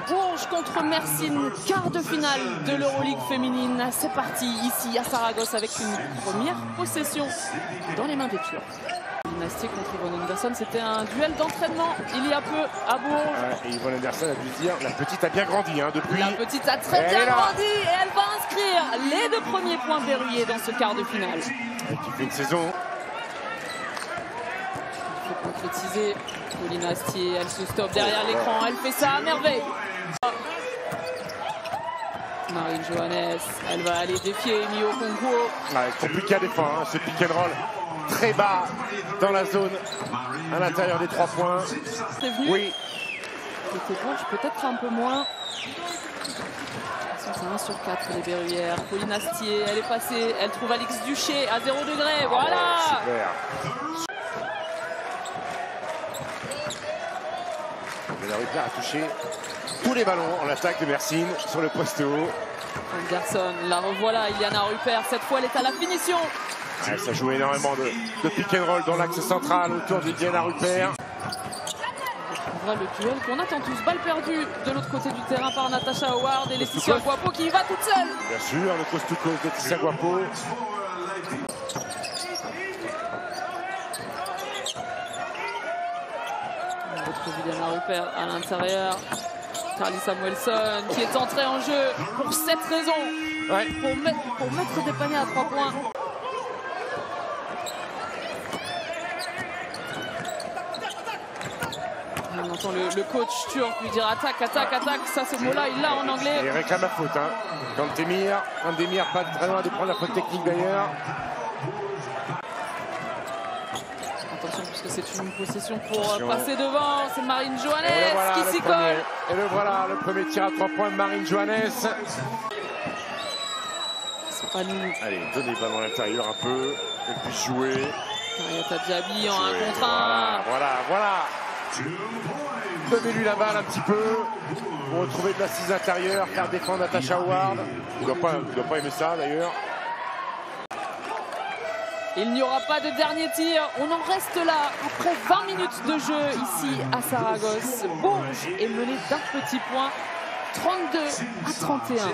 Bourges contre Mersin, quart de finale de l'Euroleague féminine. C'est parti ici à Saragosse avec une première possession dans les mains des Turcs. Dynastie contre Yvonne Anderson, c'était un duel d'entraînement il y a peu à Bourges. Et Yvonne Anderson a dû se dire, la petite a bien grandi depuis. La petite a très bien grandi et elle va inscrire les 2 premiers points verrouillés dans ce quart de finale. Et qui fait une saison. Il faut concrétiser. Pauline Astier, elle se stoppe derrière l'écran, elle fait ça à merveille. Marine Johannes, elle va aller défier Emi Okonkwo. Compliqué à défendre, ce pick and roll très bas dans la zone à l'intérieur des 3 points. Oui. Côté Bourges, peut-être un peu moins. C'est 1 sur 4 les verrouillères. Pauline Astier, elle est passée, elle trouve Alix Duché à 0 degré. Voilà. Super. La Rupert a touché tous les ballons en attaque de Mersin sur le poste haut. Anderson, la revoilà, Iliana Rupert. Cette fois, elle est à la finition. Ça joue énormément de pick and roll dans l'axe central autour d'Iliana Rupert. On voit le duel qu'on attend tous. Balle perdue de l'autre côté du terrain par Natasha Howard et Laetitia Guapo qui y va toute seule. Bien sûr, le coast to coast de Laetitia Guapo. On retrouve Iliana Rupert à l'intérieur. Carly Samuelson qui est entrée en jeu pour cette raison. Ouais. Pour mettre des paniers à 3 points. On entend le coach turc lui dire attaque, attaque, attaque. Ça, ce mot-là, il l'a en anglais. Il réclame la faute. Kandemir, pas très loin de prendre la faute technique d'ailleurs. Attention, puisque c'est une possession pour passer devant. C'est Marine Johannes qui s'y colle. Et le voilà, le premier tir à 3 points de Marine Johannes. C'est pas nous. Allez, donnez le ballon à l'intérieur un peu, qu'elle puisse jouer. Marietta Diaby en 1 contre 1. Voilà. Donnez-lui la balle un petit peu pour retrouver de l'assise intérieure, faire défendre Natasha Howard. Il ne doit pas aimer ça d'ailleurs. Il n'y aura pas de dernier tir. On en reste là après 20 minutes de jeu ici à Saragosse. Bourges est mené d'un petit point, 32 à 31.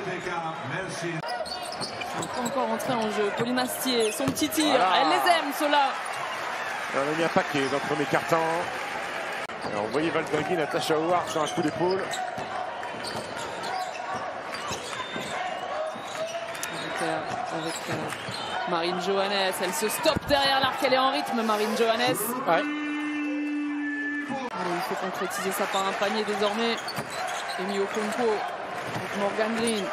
On n'est pas encore entré en jeu. Pauline Astier, son petit tir, elle les aime ceux-là. On a mis un paquet dans le premier quart-temps. On voyait Valbergui, Natasha Howard sur un coup d'épaule. Avec Marine Johannes, elle se stoppe derrière l'arc, elle est en rythme, Marine Johannes. Ouais. Allez, il faut concrétiser ça par un panier désormais. Emi Okonkwo avec Morgan Green.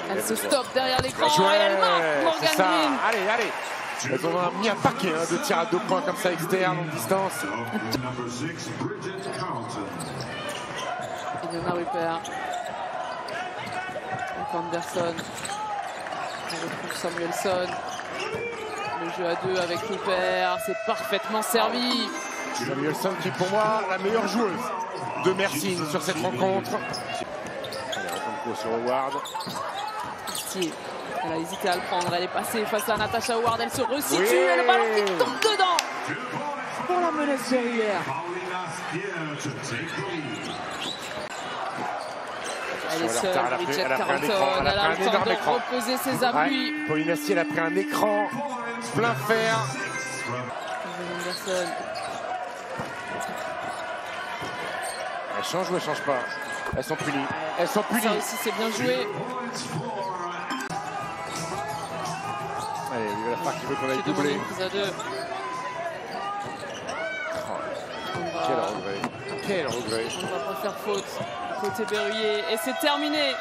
Elle se stoppe derrière l'écran et elle marque Morgan Green. Allez. Elles ont mis un paquet de tirs à 2 points comme ça externe, en distance. Iliana Rupert. Anderson. On retrouve Samuelson. Le jeu à 2 avec Rupert. C'est parfaitement servi. Samuelson qui est pour moi la meilleure joueuse de Mersin sur cette rencontre. Allez, sur Howard. Astier. Elle a hésité à le prendre, elle est passée face à Natasha Howard, elle se resitue et le ballon qui tombe dedans pour la menace verrouillère. Elle est seule, Bridget Carlton, elle a le temps de reposer ses appuis. Pauline Astier, elle a pris un écran plein fer. Anderson. Elle change ou elle change pas? Elles sont punies. Elles sont punies. Ça aussi c'est bien joué. Allez, il va la part qui veut qu'on aille doubler. Quel regret. On ne va pas faire faute. Côté verrouillé. Et c'est terminé.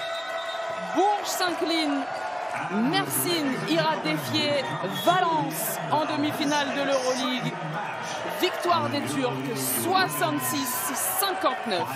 Bourges s'incline. Mersin ira défier Valence en demi-finale de l'Euroleague. Victoire des Turcs, 66-59.